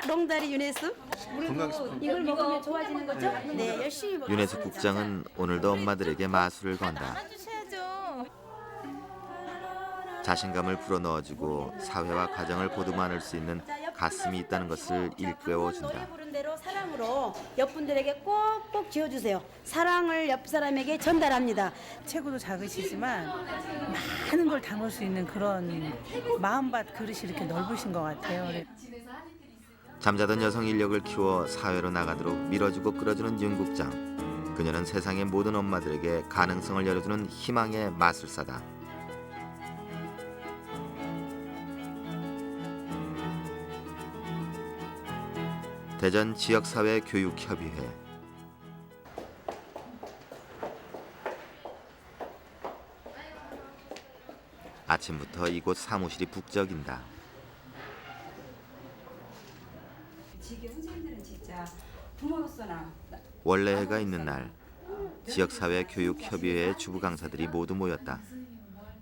롱다리 윤혜숙. 이걸 먹으면 좋아지는 거죠? 네, 열심히 먹. 윤혜숙 국장은 오늘도 엄마들에게 마술을 건다. 안아주셔야죠. 자신감을 불어넣어주고 사회와 가정을 보듬어 수 있는 가슴이 있다는 것을 일깨워준다. 노래 부른 대로 사랑으로 옆 분들에게 꼭꼭 쥐어주세요. 사랑을 옆 사람에게 전달합니다. 체구도 작으시지만 많은 걸 담을 수 있는 그런 마음밭 그릇이 이렇게 넓으신 것 같아요. 잠자던 여성 인력을 키워 사회로 나가도록 밀어주고 끌어주는 윤 국장. 그녀는 세상의 모든 엄마들에게 가능성을 열어주는 희망의 마술사다. 대전 지역사회 교육협의회. 아침부터 이곳 사무실이 북적인다. 지금 선생님들은 진짜 부모로서나 원래 해가 있는 날 지역사회 교육협의회의 주부 강사들이 모두 모였다.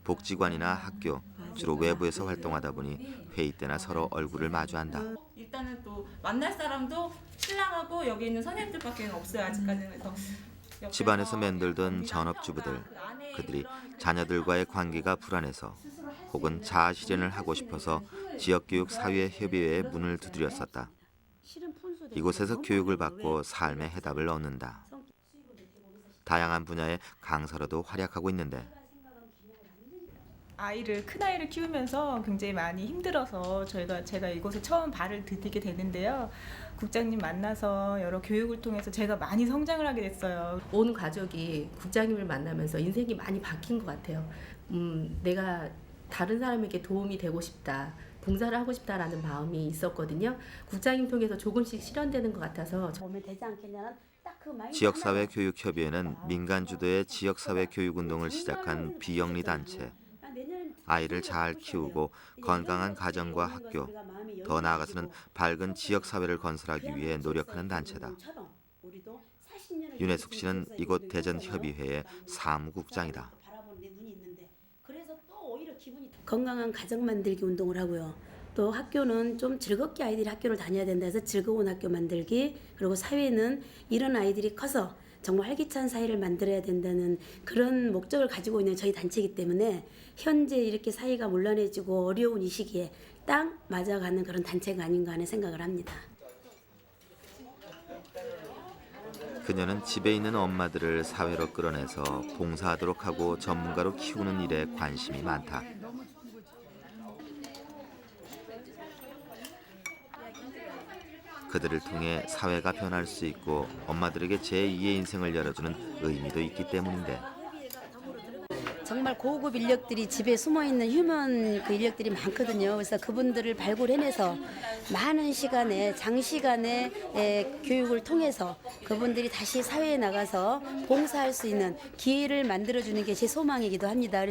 복지관이나 학교, 주로 외부에서 활동하다 보니 회의 때나 서로 얼굴을 마주한다. 일단은 또 만날 사람도 신랑하고 여기 있는 선생님들밖에 없어요 아직까지는. 그래서 집안에서 맴돌던 전업주부들, 그들이 자녀들과의 관계가 불안해서 혹은 자아 실현을 하고 싶어서 지역교육사회협의회의 문을 두드렸었다. 이곳에서 교육을 받고 삶의 해답을 얻는다. 다양한 분야의 강사로도 활약하고 있는데 큰아이를 키우면서 굉장히 많이 힘들어서 제가 이곳에 처음 발을 디디게 되는데요. 국장님 만나서 여러 교육을 통해서 제가 많이 성장을 하게 됐어요. 온 가족이 국장님을 만나면서 인생이 많이 바뀐 것 같아요. 내가 다른 사람에게 도움이 되고 싶다, 봉사를 하고 싶다라는 마음이 있었거든요. 국장님 통해서 조금씩 실현되는 것 같아서 보면 되지 않겠냐는 딱 그 마인드 지역사회 하나로. 교육협의회는 민간 주도의 지역사회 교육운동을 시작한 비영리 단체. 아이를 잘 키우고 건강한 가정과 학교, 더 나아가서는 밝은 지역사회를 건설하기 위해 노력하는 단체다. 윤혜숙 씨는 이곳 대전협의회의 사무국장이다. 건강한 가정 만들기 운동을 하고요. 또 학교는 좀 즐겁게 아이들이 학교를 다녀야 된다 해서 즐거운 학교 만들기, 그리고 사회는 이런 아이들이 커서 정말 활기찬 사회를 만들어야 된다는 그런 목적을 가지고 있는 저희 단체이기 때문에 현재 이렇게 사회가 문란해지고 어려운 이 시기에 딱 맞아가는 그런 단체가 아닌가 하는 생각을 합니다. 그녀는 집에 있는 엄마들을 사회로 끌어내서 봉사하도록 하고 전문가로 키우는 일에 관심이 많다. 그들을 통해 사회가 변할 수 있고 엄마들에게 제2의 인생을 열어주는 의미도 있기 때문인데 정말 고급 인력들이 집에 숨어있는 휴먼 그 인력들이 많거든요. 그래서 그분들을 발굴해내서 많은 시간에 장시간의 교육을 통해서 그분들이 다시 사회에 나가서 봉사할 수 있는 기회를 만들어주는 게 제 소망이기도 합니다.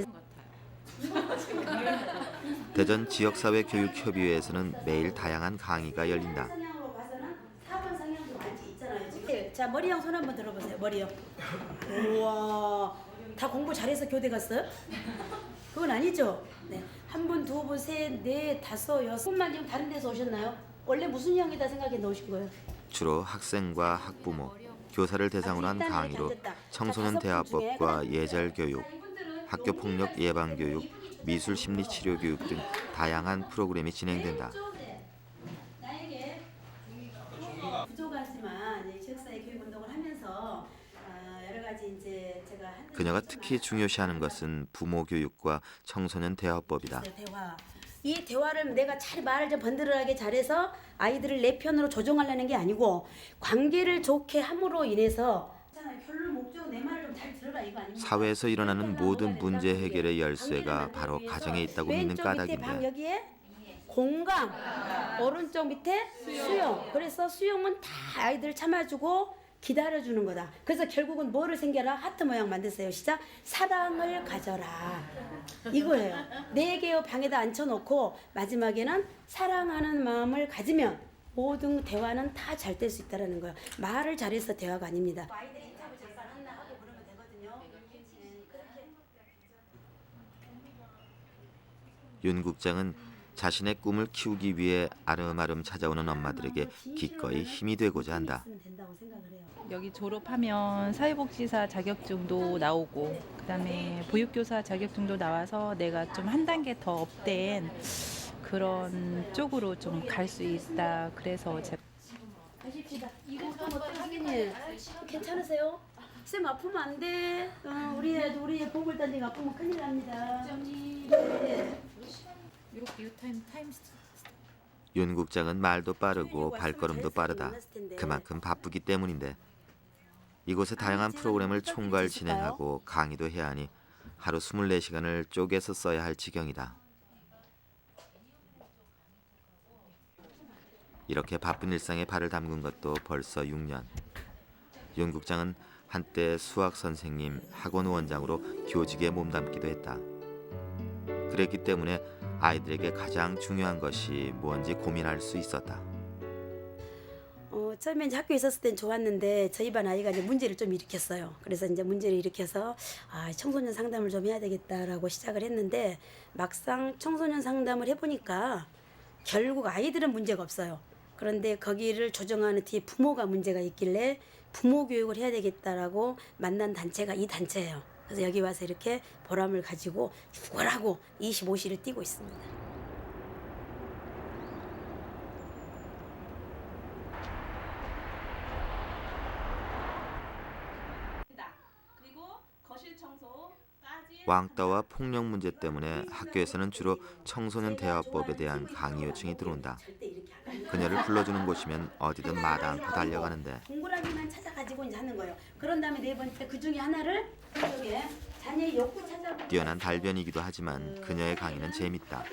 대전 지역사회 교육협의회에서는 매일 다양한 강의가 열린다. 자, 머리형 손 한번 들어보세요. 머리형. 우와, 다 공부 잘해서 교대 갔어요? 그건 아니죠? 네. 한 분, 두 분, 셋, 넷, 다섯, 여섯 분만 지금 다른 데서 오셨나요? 원래 무슨 형이다 생각해 놓으신 거예요? 주로 학생과 학부모, 교사를 대상으로 한 강의로 청소년 대화법과 예절 교육, 학교 폭력 예방 교육, 미술 심리 치료 교육 등 다양한 프로그램이 진행된다. 부족하지만 지역사회 교육 운동을 하면서 여러 가지 이제 제가 그녀가 특히 중요시하는 것은 부모 교육과 청소년 대화법이다. 대화. 이 대화를 내가 잘 말을 좀 번들어하게 잘해서 아이들을 내 편으로 조종하려는 게 아니고 관계를 좋게 함으로 인해서 결론 목적 내 말을 좀 잘 들어라 이거 아닙니까? 사회에서 일어나는 모든 문제 해결의 열쇠가 바로 가정에 있다고 믿는 왼쪽 밑에 방 까닭인데 여기에 공감, 오른쪽 밑에 수용. 그래서 수용은 다 아이들 참아주고 기다려주는 거다. 그래서 결국은 뭐를 생겨라? 하트 모양 만드세요. 시작. 사랑을 가져라. 이거예요. 4개의 방에다 앉혀놓고 마지막에는 사랑하는 마음을 가지면 모든 대화는 다 잘 될 수 있다는 거예요. 말을 잘해서 대화가 아닙니다. 아이들이 인터뷰 잠깐 한나 하고 그러면 되거든요. 윤 국장은 자신의 꿈을 키우기 위해 아름아름 찾아오는 엄마들에게 기꺼이 힘이 되고자 한다. 여기 졸업하면 사회복지사 자격증도 나오고 그다음에 보육교사 자격증도 나와서 내가 좀 한 단계 더 업된 그런 쪽으로 좀 갈 수 있다. 그래서 제가 가십시다. 이거 어떠시니? 괜찮으세요? 쌤 아프면 안 돼. 우리 애도 우리 애 보물 단지가 아프면 큰일 납니다. 네. 윤 국장은 말도 빠르고 발걸음도 빠르다. 그만큼 바쁘기 때문인데 이곳의 다양한 프로그램을 총괄 진행하고 강의도 해야 하니 하루 24시간을 쪼개서 써야 할 지경이다. 이렇게 바쁜 일상에 발을 담근 것도 벌써 6년. 윤 국장은 한때 수학 선생님, 학원 원장으로 교직에 몸담기도 했다. 그랬기 때문에 아이들에게 가장 중요한 것이 뭔지 고민할 수 있었다. 처음에 이제 학교에 있었을 땐 좋았는데 저희 반 아이가 이제 문제를 좀 일으켰어요. 그래서 이제 문제를 일으켜서 청소년 상담을 좀 해야 되겠다라고 시작을 했는데 막상 청소년 상담을 해보니까 결국 아이들은 문제가 없어요. 그런데 거기를 조정하는 뒤에 부모가 문제가 있길래 부모 교육을 해야 되겠다라고 만난 단체가 이 단체예요. 그래서 여기 와서 이렇게 보람을 가지고 죽어라고 25시를 뛰고 있습니다. 왕따와 폭력 문제 때문에 학교에서는 주로 청소년 대화법에 대한 강의 요청이 들어온다. 그녀를 불러주는 곳이면 어디든 마다 않고 달려가는데 동그라미만 찾아가지고 이제 하는 거예요. 그런 다음에 네 번째 그 중에 하나를 여기에 자녀의 욕구 찾아보고 뛰어난 달변이기도 하지만 그녀의 강의는 재밌다.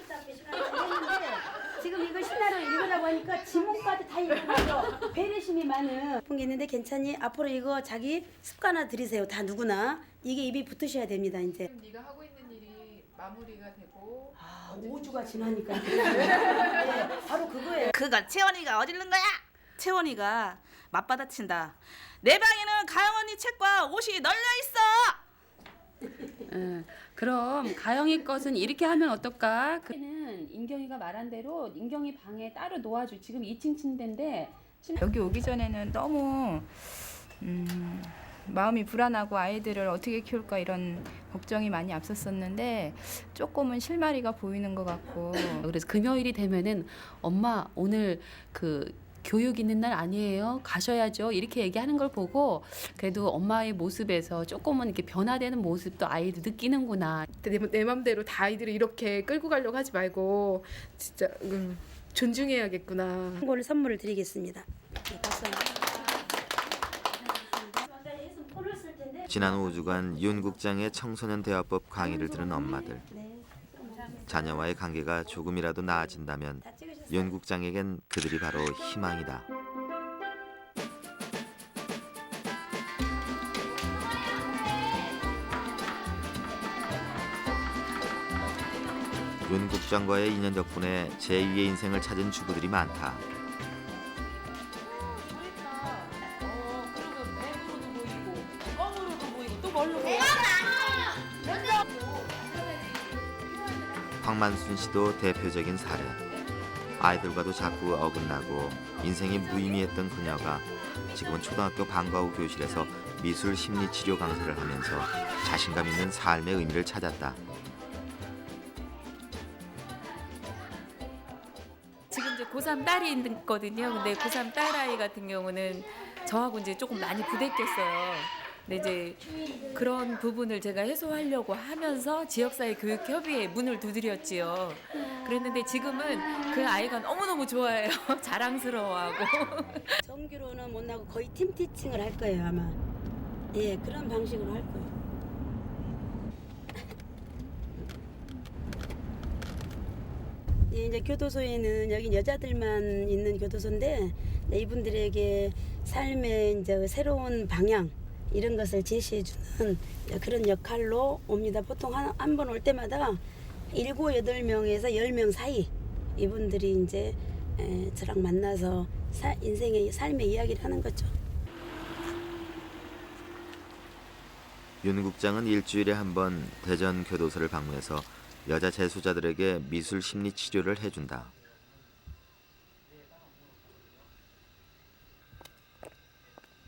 지금 이걸 신나를 읽으라고 하니까 지문까지 다 읽어요. 배려심이 많은 게 있는데 괜찮니? 앞으로 이거 자기 습관화 들이세요. 다 누구나 이게 입이 붙으셔야 됩니다. 이제 네가 하고 있는 일이 마무리가 되고 5주가 지나니까 네, 바로 그거예요. 그가 채원이가 어디 있는 거야? 채원이가 맞받아친다. 내 방에는 가영 언니 책과 옷이 널려 있어. 그럼 가영이 것은 이렇게 하면 어떨까? 그는 인경이가 말한 대로 인경이 방에 따로 놓아줘. 지금 2층 침대인데 여기 오기 전에는 너무 마음이 불안하고 아이들을 어떻게 키울까 이런 걱정이 많이 앞섰었는데 조금은 실마리가 보이는 것 같고 그래서 금요일이 되면은 엄마 오늘 그 교육 있는 날 아니에요? 가셔야죠. 이렇게 얘기하는 걸 보고 그래도 엄마의 모습에서 조금은 이렇게 변화되는 모습도 아이도 느끼는구나. 내 맘대로 다 아이들을 이렇게 끌고 가려고 하지 말고 진짜 존중해야겠구나. 이걸 선물을 드리겠습니다. 지난 5주간 윤 국장의 청소년 대화법 강의를 들은 엄마들. 자녀와의 관계가 조금이라도 나아진다면 윤 국장에겐 그들이 바로 희망이다. 윤 국장과의 인연 덕분에 제2의 인생을 찾은 주부들이 많다. 황만순 씨도 대표적인 사례. 아이들과도 자꾸 어긋나고 인생이 무의미했던 그녀가 지금은 초등학교 방과 후 교실에서 미술 심리 치료 강사를 하면서 자신감 있는 삶의 의미를 찾았다. 지금 이제 고3 딸이 있거든요. 근데 고3 딸아이 같은 경우는 저하고 이제 조금 많이 부대꼈어요. 근데 이제 그런 부분을 제가 해소하려고 하면서 지역사회 교육협의회에 문을 두드렸지요. 그랬는데 지금은 그 아이가 너무너무 좋아해요. 자랑스러워하고. 정규로는 못 나고 거의 팀 티칭을 할 거예요 아마. 예, 그런 방식으로 할 거예요. 예, 이제 교도소에는 여기 여자들만 있는 교도소인데 이분들에게 삶의 이제 새로운 방향 이런 것을 제시해주는 그런 역할로 옵니다. 보통 한 번 올 때마다 7, 8명에서 10명 사이 이분들이 이제 저랑 만나서 인생의 삶의 이야기를 하는 거죠. 윤 국장은 일주일에 한 번 대전 교도소를 방문해서 여자 재소자들에게 미술 심리 치료를 해준다.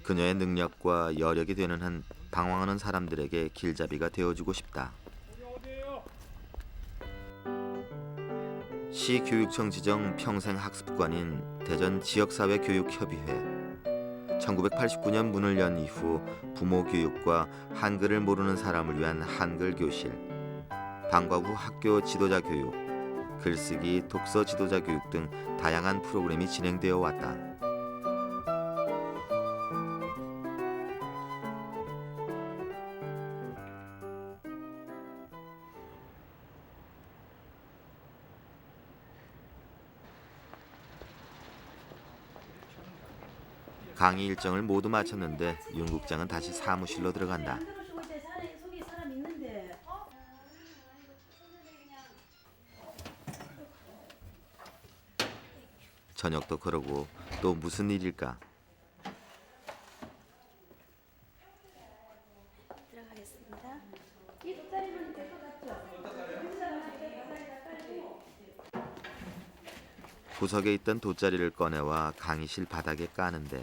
그녀의 능력과 여력이 되는 한 방황하는 사람들에게 길잡이가 되어주고 싶다. 시교육청 지정 평생학습관인 대전지역사회교육협의회. 1989년 문을 연 이후 부모 교육과 한글을 모르는 사람을 위한 한글 교실, 방과 후 학교 지도자 교육, 글쓰기, 독서 지도자 교육 등 다양한 프로그램이 진행되어 왔다. 강의 일정을 모두 마쳤는데 윤 국장은 다시 사무실로 들어간다. 저녁도 그러고 또 무슨 일일까? 들어가겠습니다. 이 돗자리는 될 것 같죠? 구석에 있던 돗자리를 꺼내와 강의실 바닥에 까는데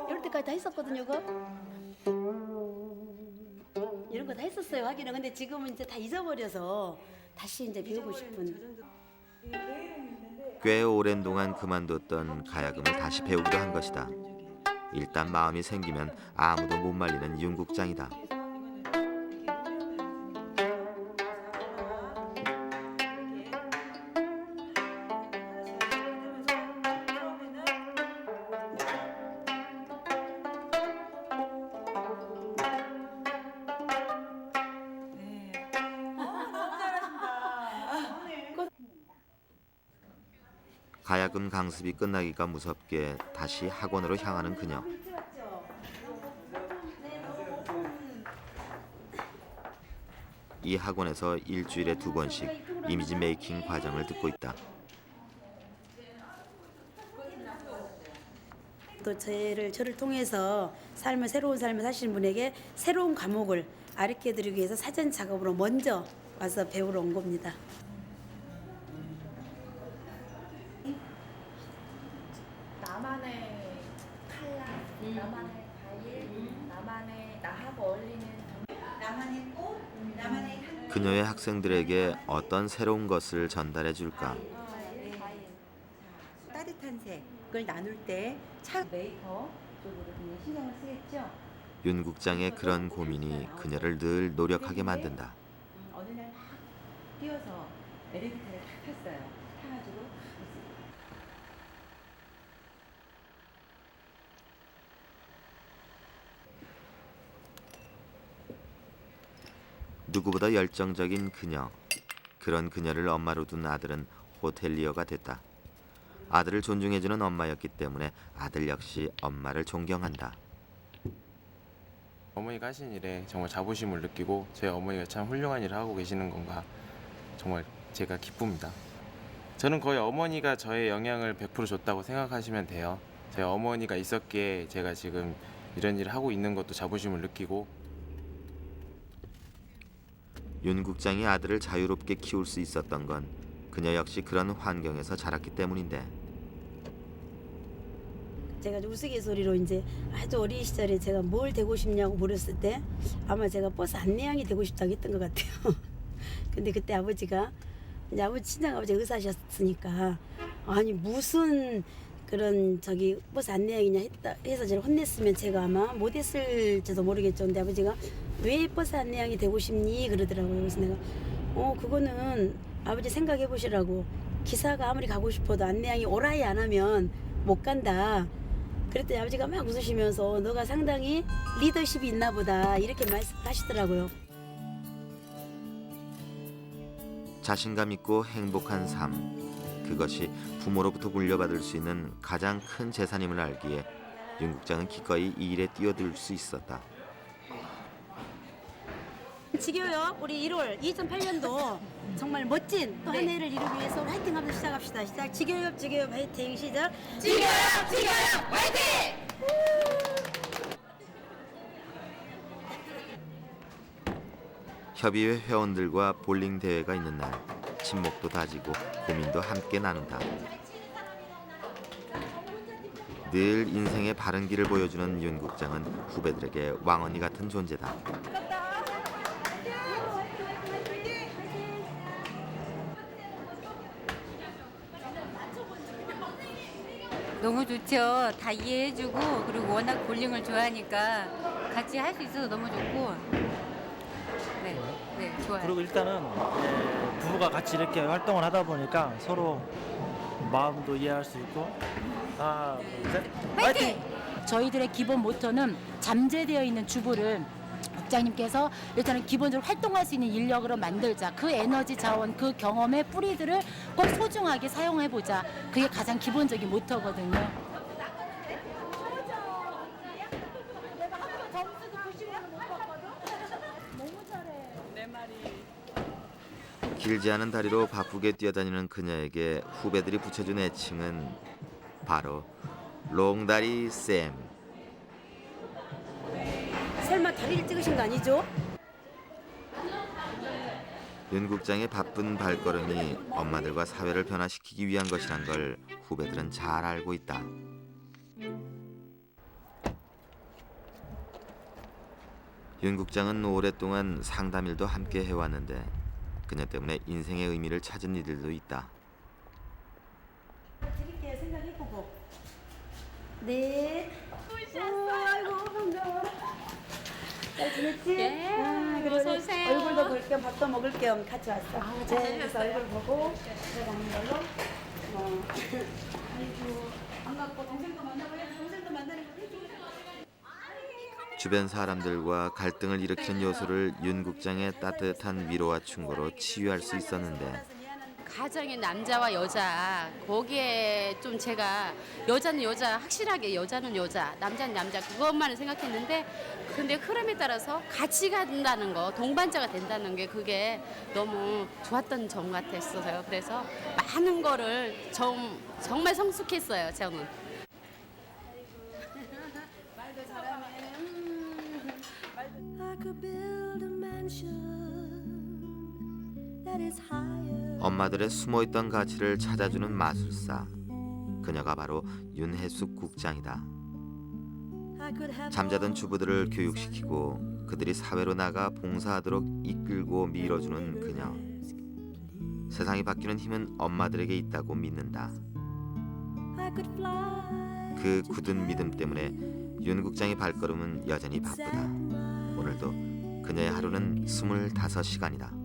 이럴 때까지 다 했었거든요, 그거. 이런 거 다 했었어요, 하기는. 근데 지금은 이제 다 잊어버려서 다시 이제 배우고 싶은. 꽤 오랜 동안 그만뒀던 가야금을 다시 배우기로 한 것이다. 일단 마음이 생기면 아무도 못 말리는 윤 국장이다. 가야금 강습이 끝나기가 무섭게 다시 학원으로 향하는 그녀. 이 학원에서 일주일에 2번씩 이미지 메이킹 과정을 듣고 있다. 또 저를 통해서 새로운 삶을 사시는 분에게 새로운 과목을 가르쳐드리기 위해서 사전 작업으로 먼저 와서 배우러 온 겁니다. 나만의 칼라, 나만의 과일, 나만의 나하고 어울리는 나만의 꽃, 나만의 향. 그녀의 학생들에게 어떤 새로운 것을 전달해 줄까? 따뜻한 색을 나눌 때 차 메이커 쪽으로 좀 신경을 쓰겠죠. 윤 국장의 그런 고민이 그녀를 늘 노력하게 만든다. 어느 날 막 뛰어서 엘리베이터를 탁 탔어요. 타가지고 누구보다 열정적인 그녀. 그런 그녀를 엄마로 둔 아들은 호텔리어가 됐다. 아들을 존중해주는 엄마였기 때문에 아들 역시 엄마를 존경한다. 어머니가 하신 일에 정말 자부심을 느끼고 제 어머니가 참 훌륭한 일을 하고 계시는 건가 정말 제가 기쁩니다. 저는 거의 어머니가 저의 영향을 100% 줬다고 생각하시면 돼요. 제 어머니가 있었기에 제가 지금 이런 일을 하고 있는 것도 자부심을 느끼고. 윤 국장이 아들을 자유롭게 키울 수 있었던 건 그녀 역시 그런 환경에서 자랐기 때문인데. 제가 우스갯소리로 이제 아주 어린 시절에 제가 뭘 되고 싶냐고 물었을 때 아마 제가 버스 안내양이 되고 싶다고 했던 것 같아요. 근데 그때 아버지가 이제 친정 아버지가 의사셨으니까 아니 무슨 그런 버스 안내양이냐 해서 제가 혼냈으면 제가 아마 못했을지도 모르겠죠. 근데 아버지가 왜 버스 안내양이 되고 싶니 그러더라고요. 그래서 내가 그거는 아버지 생각해 보시라고. 기사가 아무리 가고 싶어도 안내양이 오라이 안 하면 못 간다. 그랬더니 아버지가 막 웃으시면서 너가 상당히 리더십이 있나 보다 이렇게 말씀하시더라고요. 자신감 있고 행복한 삶. 그것이 부모로부터 물려받을 수 있는 가장 큰 재산임을 알기에 윤 국장은 기꺼이 이 일에 뛰어들 수 있었다. 지교역 우리 1월 2008년도 정말 멋진 또 한 해를 이루기 위해서 화이팅 하면서 시작합시다. 시작. 지교역 화이팅. 시작. 지교역 화이팅! 협의회 회원들과 볼링 대회가 있는 날 친목도 다지고 고민도 함께 나눈다. 늘 인생의 바른 길을 보여주는 윤 국장은 후배들에게 왕언니 같은 존재다. 너무 좋죠. 다 이해해주고 그리고 워낙 볼링을 좋아하니까 같이 할 수 있어서 너무 좋고 네, 좋아요. 그리고 일단은 부부가 같이 이렇게 활동을 하다 보니까 서로 마음도 이해할 수 있고 하나, 둘, 셋, 화이팅! 저희들의 기본 모토는 잠재되어 있는 주부를 국장님께서 일단은 기본적으로 활동할 수 있는 인력으로 만들자. 그 에너지 자원, 그 경험의 뿌리들을 꼭 소중하게 사용해보자. 그게 가장 기본적인 모토거든요. 길지 않은 다리로 바쁘게 뛰어다니는 그녀에게 후배들이 붙여준 애칭은 바로 롱다리 쌤. 설마 다리를 찍으신 거 아니죠? 윤 국장의 바쁜 발걸음이 엄마들과 사회를 변화시키기 위한 것이란 걸 후배들은 잘 알고 있다. 윤 국장은 오랫동안 상담일도 함께 해왔는데 그녀 때문에 인생의 의미를 찾은 이들도 있다. 드릴게요. 생각해보고. 네. 아이고 반가워. 잘 지냈지? 예, 그래, 어서 오세요. 얼굴도 볼 겸 밥도 먹을 겸 같이 왔어. 네, 그래서 얼굴 보고 들어가는 걸로. 아이고 반갑고 동생도 만나고 해. 동생도 만나는 거 되게 주변 사람들과 갈등을 일으키는 요소를 윤 국장의 따뜻한 위로와 충고로 치유할 수 있었는데 가정의 남자와 여자 거기에 좀 제가 여자는 여자 확실하게 여자는 여자 남자는 남자 그것만을 생각했는데 근데 흐름에 따라서 같이 간다는 거 동반자가 된다는 게 그게 너무 좋았던 점 같았어요. 그래서 많은 거를 정말 성숙했어요. 저는. 말도 잘하네. 엄마들의 숨어있던 가치를 찾아주는 마술사. 그녀가 바로 윤혜숙 국장이다. 잠자던 주부들을 교육시키고 그들이 사회로 나가 봉사하도록 이끌고 밀어주는 그녀. 세상이 바뀌는 힘은 엄마들에게 있다고 믿는다. 그 굳은 믿음 때문에 윤 국장의 발걸음은 여전히 바쁘다. 오늘도 그녀의 하루는 25시간이다.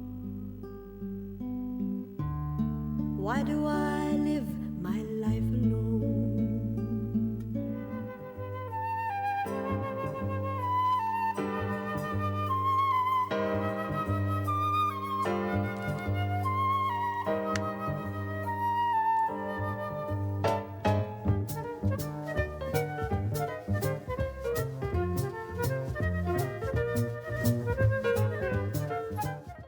Why do I